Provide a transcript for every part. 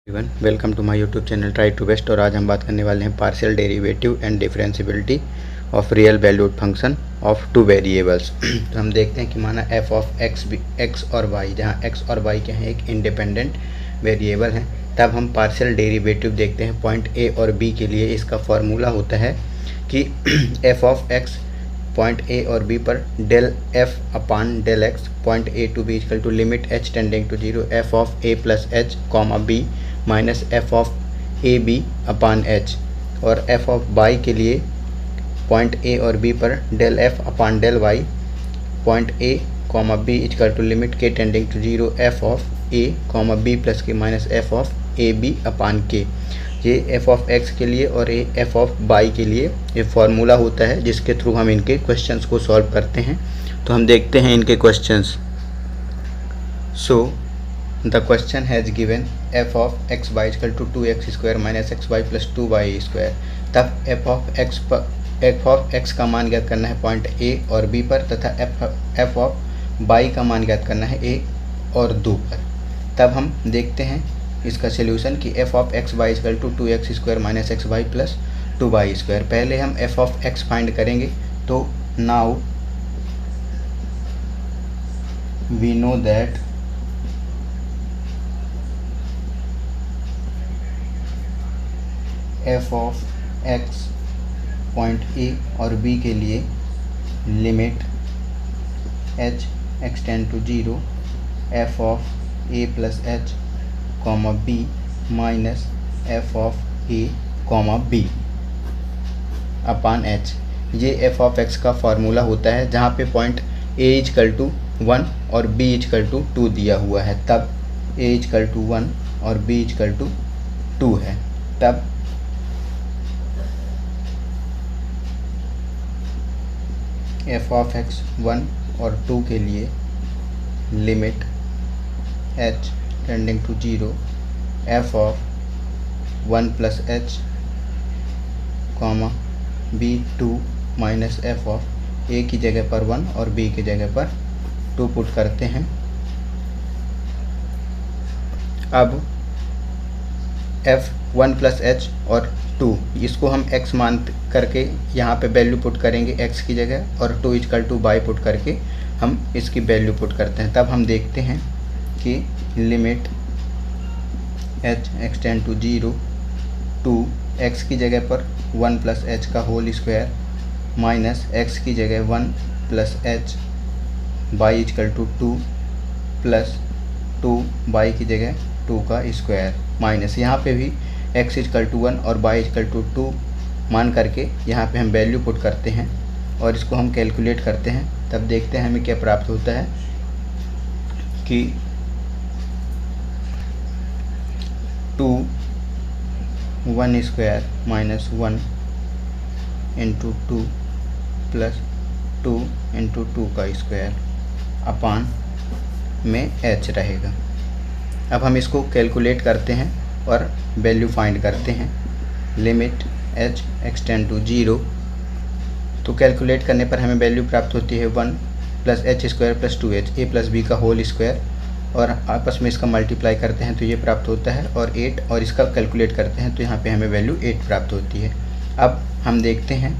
Everyone, welcome to my YouTube channel try to best. और आज हम बात करने वाले हैं partial derivative and differentiability of real valued function of two variables. तो हम देखते हैं कि माना एफ ऑफ एक्स और वाई, जहाँ एक्स और वाई के हैं एक इंडिपेंडेंट वेरिएबल हैं, तब हम पार्शियल डेरिवेटिव देखते हैं पॉइंट ए और बी के लिए। इसका फॉर्मूला होता है कि f of x point a और बी पर del f upon del x point a to b equal to limit H tending to zero F of a plus H comma b minus F of A B upon h. और f of y के लिए point a और b पर del f upon del y point a comma b equal to limit के tending to zero F of A comma B plus K minus F of A B upon K. ये f of x के लिए और ये f of y के लिए ये formula होता है, जिसके थ्रू हम इनके क्वेश्चंस को सॉल्व करते हैं। तो हम देखते हैं इनके questions. So the question has given f of x y equal to 2x square minus x y plus 2y square. तब एफ ऑफ एक्स का मान ज्ञात करना है पॉइंट ए और बी पर, तथा एफ ऑफ वाई का मान ज्ञात करना है ए और 2 पर। तब हम देखते हैं इसका सोल्यूशन कि f of x y equal to 2x square minus x y plus 2y square. पहले हम एफ ऑफ एक्स फाइंड करेंगे। तो now we know that f of x point a और बी के लिए limit h extend to zero F of a plus H comma b minus F of A comma B upon h. ये f of x का formula होता है, जहाँ पे point A equal to 1 और बी इक्वल टू 2 दिया हुआ है। तब ए इक्वल टू 1 और बी इक्वल टू 2 है। तब एफ ऑफ एक्स 1 और 2 के लिए limit H tending to zero F of 1 plus H comma B 2 minus F of A की जगह पर 1 और बी की जगह पर 2 पुट करते हैं। अब एफ 1 प्लस एच और 2, इसको हम x मान करके यहाँ पे वैल्यू पुट करेंगे x की जगह, और 2 इक्वल टू y पुट करके हम इसकी वैल्यू पुट करते हैं। तब हम देखते हैं कि limit h extend to zero 2 x की जगह पर 1 प्लस एच का होल स्क्वायर माइनस x की जगह 1 plus h y equal to 2 plus 2 y की जगह 2 का स्क्वायर माइनस यहाँ पे भी x इक्वल टू 1 और y इक्वल टू 2 मान करके यहाँ पे हम वैल्यू पुट करते हैं और इसको हम कैलकुलेट करते हैं। तब देखते हैं हमें क्या प्राप्त होता है कि 2 1 square minus 1 into 2 plus 2 into 2 का स्क्वायर अपान में h रहेगा। अब हम इसको कैलकुलेट करते हैं और वैल्यू फाइंड करते हैं। Limit h extend to zero, तो कैलकुलेट करने पर हमें वैल्यू प्राप्त होती है 1 plus h square plus 2h a plus b का होल स्क्वायर, और आपस में इसका मल्टीप्लाई करते हैं तो ये प्राप्त होता है, और 8, और इसका कैलकुलेट करते हैं तो यहाँ पे हमें वैल्यू 8 प्राप्त होती है। अब हम देखते हैं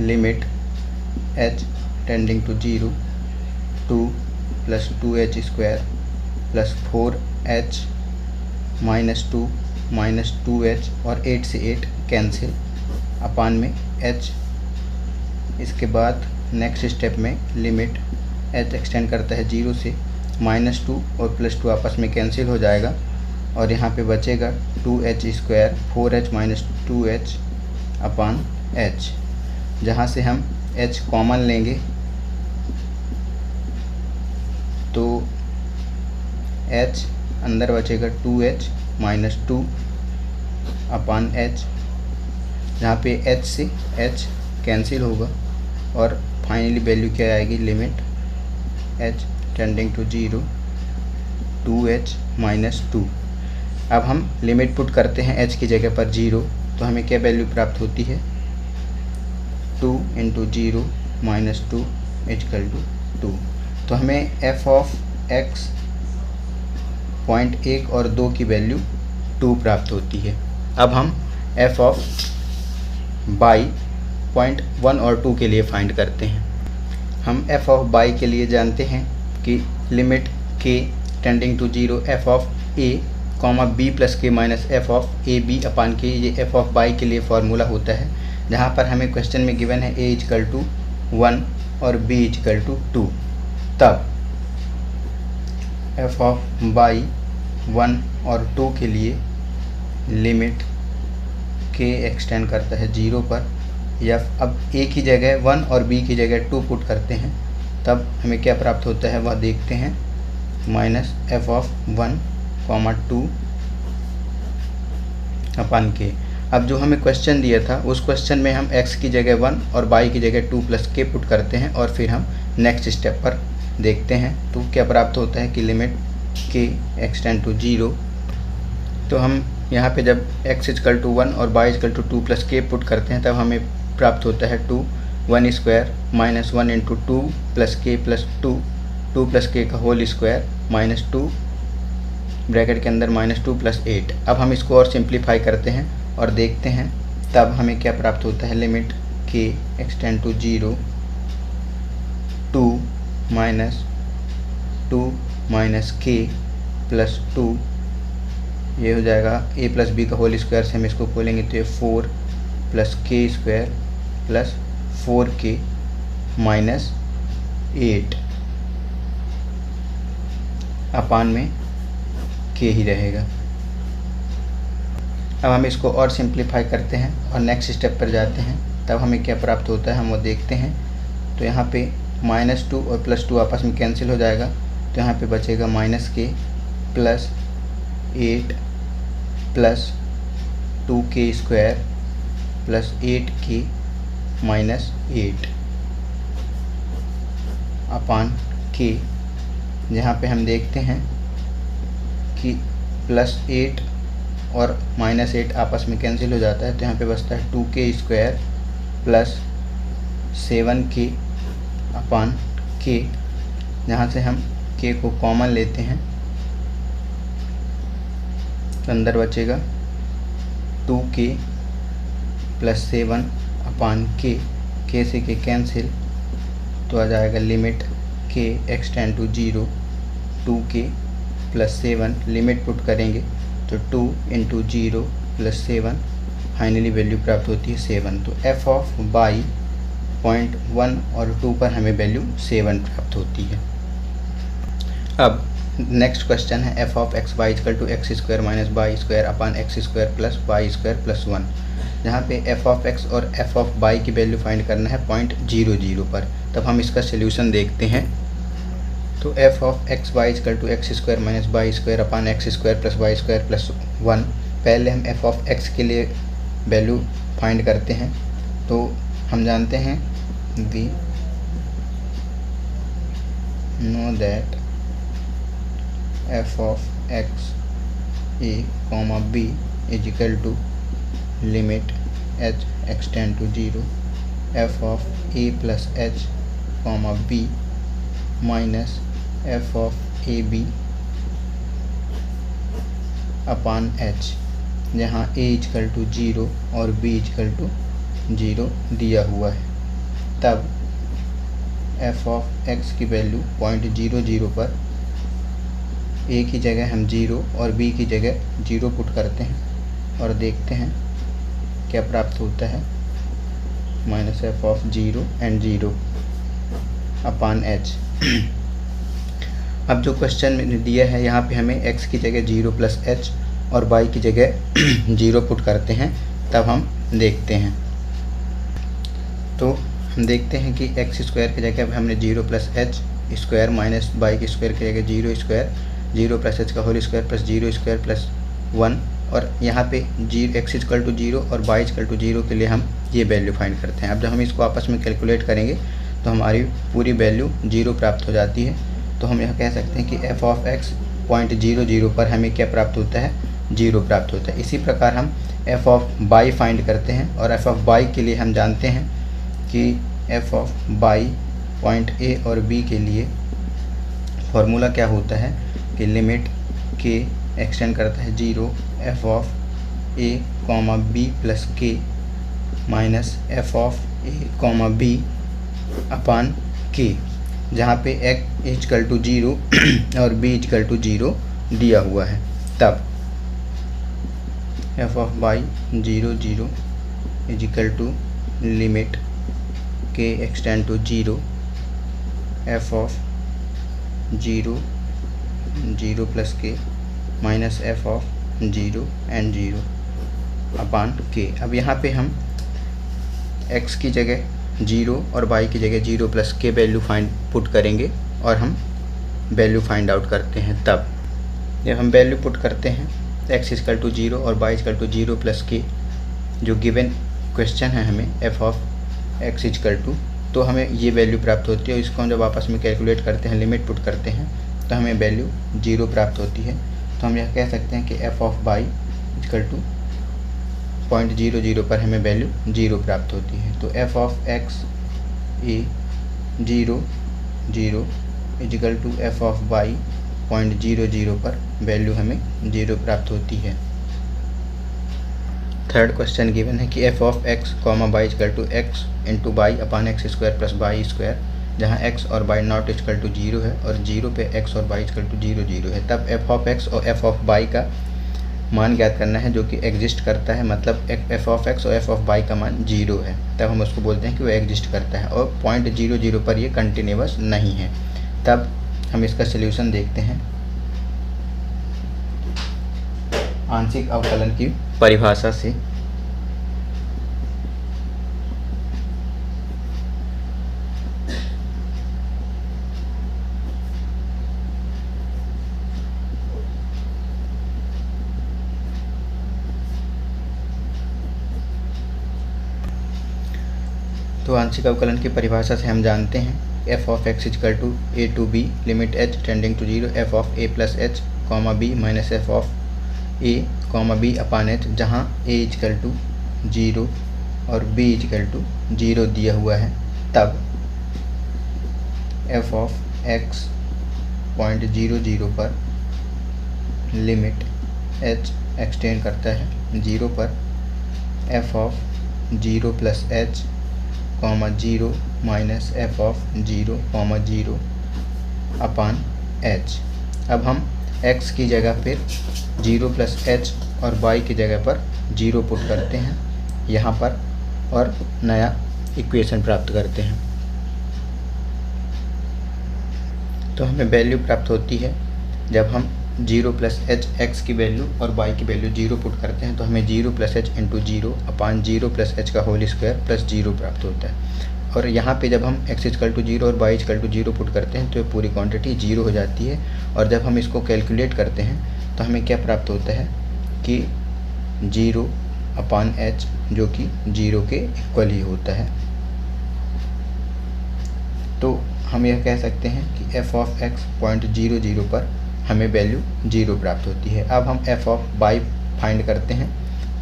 limit h tending to zero 2 plus 2h square plus 4h minus 2 minus 2h और 8 से 8 कैंसिल अपान में h। इसके बाद नेक्स्ट स्टेप में लिमिट h एक्सटेंड करता है 0 से -2 और +2 आपस में कैंसिल हो जाएगा, और यहाँ पे बचेगा 2h square 4h minus 2h अपान h। जहाँ से हम h कॉमन लेंगे तो h अंदर बचेगा 2h माइनस 2 अपान h, जहाँ पे h से h कैंसिल होगा, और फाइनली वैल्यू क्या आएगी, limit h tending to zero 2h minus 2। अब हम लिमिट पुट करते हैं h की जगह पर 0, तो हमें क्या वैल्यू प्राप्त होती है, 2 into zero minus 2 equal to 2। तो हमें एफ ऑफ एक्स पॉइंट 1 और 2 की वैल्यू 2 प्राप्त होती है। अब हम एफ ऑफ बाई पॉइंट 1 और 2 के लिए फाइंड करते हैं। हम एफ ऑफ बाई के लिए जानते हैं कि लिमिट के tending to 0 F of A comma B plus K minus F of A B upon K, ये एफ ऑफ बाई के लिए फार्मूला होता है। जहाँ पर हमें क्वेश्चन में गिवन है ए इजकल टू 1 और बी इजकल टू 2, तब एफ ऑफ बाई 1 और 2 के लिए लिमिट के एक्सटेंड करता है 0 पर, या अब ए की जगह 1 और बी की जगह 2 पुट करते हैं, तब हमें क्या प्राप्त होता है वह देखते हैं। Minus F of 1 comma 2 upon K. अब जो हमें क्वेश्चन दिया था उस क्वेश्चन में हम x की जगह 1 और y की जगह 2 प्लस के पुट करते हैं और फिर हम नेक्स्ट स्टेप पर देखते हैं तो क्या प्राप्त होता है कि लिमिट के एक्सटेंड टू 0। तो हम यहाँ पे जब x इजकल टू 1 और y इजकल टू 2 प्लस के पुट करते हैं तब हमें प्राप्त होता है 2 1 स्क्वायर माइनस 1 इंटू 2 प्लस के प्लस 2 2 प्लस के का होल स्क्वायर माइनस 2 ब्रैकेट के अंदर माइनस 2 प्लस 8। अब हम इसको और सिंप्लीफाई करते हैं और देखते हैं तब हमें क्या प्राप्त होता है। Limit K extend to 0 2 minus के प्लस 2, ये हो जाएगा a प्लस बी का होल स्क्वायर से हम इसको खोलेंगे तो ये 4 प्लस के स्क्वायर प्लस 4k माइनस 8 अपान में के ही रहेगा। अब हम इसको और सिंप्लीफाई करते हैं और नेक्स्ट स्टेप पर जाते हैं, तब हमें क्या प्राप्त होता है हम वो देखते हैं। तो यहाँ पे -2 और +2 आपस में कैंसिल हो जाएगा, तो यहाँ पे बचेगा -k plus 8 plus 2k square plus 8k minus 8 अपान k, जहाँ पे हम देखते हैं कि +8 और -8 आपस में कैंसिल हो जाता है, तो यहाँ पे बचता है 2k स्क्वायर प्लस 7k अपान k, जहाँ से हम k को कॉमन लेते हैं तो अंदर बचेगा 2k प्लस 7 अपान k से k कैंसिल, तो आ जाएगा limit k extend to 0 2k plus 7, limit put करेंगे तो 2 इंटू 0 प्लस 7, फाइनली वैल्यू प्राप्त होती है 7। तो एफ ऑफ बाई पॉइंट 1 और 2 पर हमें वैल्यू 7 प्राप्त होती है। अब नेक्स्ट क्वेश्चन है f of x y equal to x square minus y square upon x square plus y square plus 1, जहाँ पे एफ ऑफ एक्स और एफ ऑफ वाई की वैल्यू फाइंड करना है पॉइंट 0 0 पर। तब हम इसका सोल्यूशन देखते हैं। तो f of x y equal to x square minus y square upon x square plus y square plus 1, पहले हम एफ ऑफ एक्स के लिए वैल्यू फाइंड करते हैं। तो हम जानते हैं we know that f of x a comma b is equal to limit h extend to 0 F of a plus H comma b minus F of A B upon h, जहाँ a is equal to 0 और B is equal to 0 दिया हुआ है। तब F of x की value point 0 0 पर ए की जगह हम 0 और बी की जगह 0 पुट करते हैं और देखते हैं क्या प्राप्त होता है। Minus F of 0 and 0 upon H. अब जो क्वेश्चन में दिया है यहाँ पे हमें x की जगह 0 प्लस एच और y की जगह 0 पुट करते हैं, तब हम देखते हैं। तो हम देखते हैं कि x स्क्वायर की जगह हमने 0 plus h square minus y की स्क्वायर की जगह 0 स्क्वायर 0 प्लस एच का whole square plus 0 square plus 1, और यहाँ पे x इजकल टू 0 और y इजकल टू 0 के लिए हम ये वैल्यू फाइंड करते हैं। अब जब हम इसको आपस में कैलकुलेट करेंगे तो हमारी पूरी वैल्यू 0 प्राप्त हो जाती है। तो हम यह कह सकते हैं कि एफ ऑफ एक्स पॉइंट 0 0 पर हमें क्या प्राप्त होता है, 0 प्राप्त होता है। इसी प्रकार हम एफ ऑफ बाई फाइंड करते हैं और एफ ऑफ बाई के लिए हम जानते हैं कि f of by point a और बी के लिए फॉर्मूला क्या होता है कि लिमिट के एक्सटेंड करता है 0 F of A comma B plus K minus F of A comma B upon K, जहाँ पे एक्स इजकल टू 0 और बी इजकल टू 0 दिया हुआ है। तब F of Y 0 0 is equal to limit K extend to 0 F of 0 0 plus K minus F of 0 and 0 upon K. अब यहाँ पे हम x की जगह 0 और y की जगह 0 प्लस के वैल्यू पुट करेंगे और हम वैल्यू फाइंड आउट करते हैं। तब जब हम वैल्यू पुट करते हैं x इजकल टू 0 और y इजकल टू 0 प्लस के, जो गिवन क्वेश्चन है हमें f of x is equal to, तो हमें ये वैल्यू प्राप्त होती है। और इसको हम जब आपस में कैलकुलेट करते हैं, लिमिट पुट करते हैं, तो हमें वैल्यू 0 प्राप्त होती है। तो हम यह कह सकते हैं कि f of y is equal to 0.00 पर हमें वैल्यू 0 प्राप्त होती है। तो f of x a 0 0 is equal to f of y 0.00 पर वैल्यू हमें 0 प्राप्त होती है। थर्ड क्वेश्चन गिवन है कि f of x comma y is equal to x into y upon x square plus y square, जहाँ x और y नॉट इजकल टू 0 है और 0 पे x और y इजकल टू 0 0 है। तब f ऑफ x और f ऑफ y का मान ज्ञात करना है जो कि एग्जिस्ट करता है, मतलब f ऑफ x और f ऑफ y का मान 0 है। तब हम उसको बोलते हैं कि वो एग्जिस्ट करता है और 0.00 पर ये कंटिन्यूअस नहीं है। तब हम इसका सल्यूशन देखते हैं आंशिक अवकलन की परिभाषा से। तो आंशिक अवकलन की परिभाषा से हम जानते हैं f of x is equal to a to b limit h tending to 0 f of a plus h comma b minus f of a comma b upon h, जहाँ a इजकल टू 0 और b इजकल टू 0 दिया हुआ है। तब f of x 0.00 पर limit h extend करता है 0 पर f of 0 plus h comma 0 minus F of 0 comma 0 upon h। अब हम x की जगह पर 0 प्लस h और y की जगह पर 0 पुट करते हैं यहाँ पर और नया इक्वेशन प्राप्त करते हैं। तो हमें वैल्यू प्राप्त होती है जब हम 0 प्लस एच एक्स की वैल्यू और y की वैल्यू 0 पुट करते हैं, तो हमें 0 प्लस एच इंटू 0 अपान 0 प्लस एच का होल स्क्वायर प्लस 0 प्राप्त होता है। और यहाँ पे जब हम x इजकल टू 0 और y इजकल टू 0 पुट करते हैं तो ये पूरी क्वांटिटी 0 हो जाती है। और जब हम इसको कैलकुलेट करते हैं तो हमें क्या प्राप्त होता है कि 0 अपान h, जो कि 0 के इक्वल ही होता है। तो हम यह कह सकते हैं कि f ऑफ x 0.00 पर हमें वैल्यू 0 प्राप्त होती है। अब हम f ऑफ y फाइंड करते हैं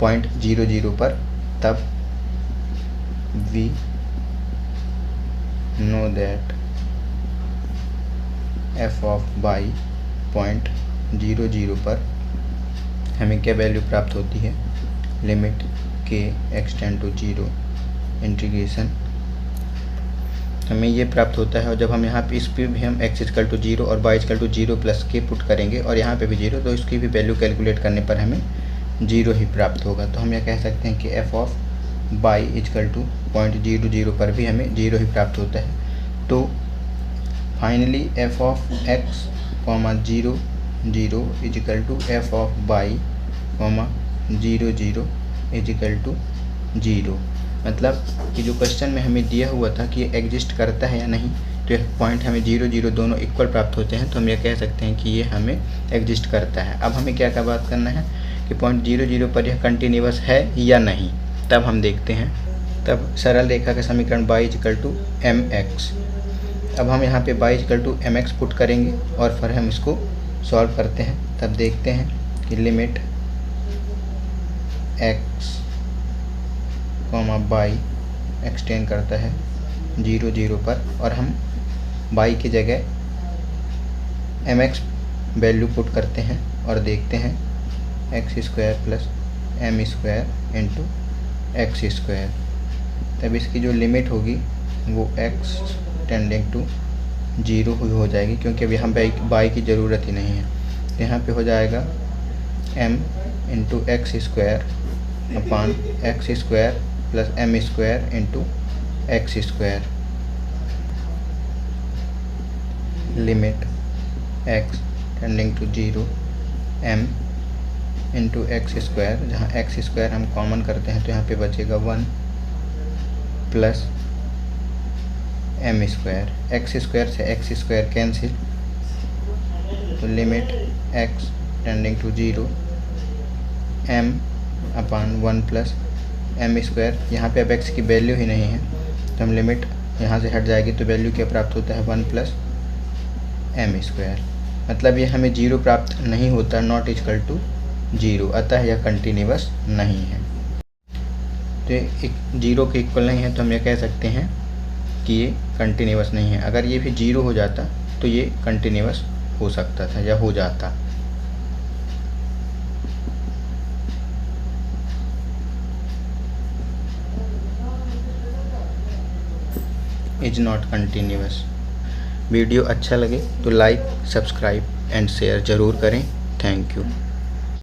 0.00 पर। तब we know that f of y 0.00 पर हमें क्या वैल्यू प्राप्त होती है, limit K extend to 0 integration हमें ये प्राप्त होता है। और जब हम यहाँ पे इस पे भी हम x इजकल टू 0 और y इजकल टू 0 प्लस के पुट करेंगे और यहाँ पे भी 0, तो इसकी भी वैल्यू कैलकुलेट करने पर हमें 0 ही प्राप्त होगा। तो हम यह कह सकते हैं कि f of y is equal to 0.00 पर भी हमें 0 ही प्राप्त होता है। तो finally f of x 0 0 is equal to f of y 0 0 is equal to 0। मतलब कि जो क्वेश्चन में हमें दिया हुआ था कि ये एग्जिस्ट करता है या नहीं, तो ये पॉइंट हमें 0 0 दोनों इक्वल प्राप्त होते हैं, तो हम ये कह सकते हैं कि ये हमें एग्जिस्ट करता है। अब हमें क्या बात करना है कि पॉइंट 0 0 पर यह कंटिन्यूअस है या नहीं, तब हम देखते हैं। तब सरल रेखा का समीकरण y इजकल टू mx। अब हम यहाँ पे y is equal to mx put करेंगे और फिर हम इसको सॉल्व करते हैं। तब देखते हैं कि लिमिट x y एक्सटेंड करता है 0 0 पर और हम y की जगह mx वैल्यू पुट करते हैं और देखते हैं x square plus m square into x square, तब इसकी जो लिमिट होगी वो एक्स टेंडिंग टू 0 हो जाएगी, क्योंकि अब यहाँ बाई की ज़रूरत ही नहीं है। तो यहाँ पे हो जाएगा m into x square upon x square plus m square into x square, limit x tending to 0 m into x square, जहाँ एक्स स्क्वायर हम कॉमन करते हैं तो यहाँ पे बचेगा 1 plus m square, x square से एक्स स्क्वायर कैंसिल, तो limit x tending to 0 m upon 1 plus m square. यहाँ पे अब x की वैल्यू ही नहीं है तो हम लिमिट यहाँ से हट जाएगी, तो वैल्यू क्या प्राप्त होता है 1 प्लस एम स्क्वायर, मतलब ये हमें 0 प्राप्त नहीं होता, नॉट इक्वल टू 0, अतः यह कंटिन्यूअस नहीं है। तो ये 0 के इक्वल नहीं है तो हम ये कह सकते हैं कि ये कंटिन्यूअस नहीं है। अगर ये भी 0 हो जाता तो ये कंटिन्यूअस हो सकता था या हो जाता। Is not continuous. वीडियो अच्छा लगे तो लाइक, सब्सक्राइब एंड शेयर ज़रूर करें। Thank you.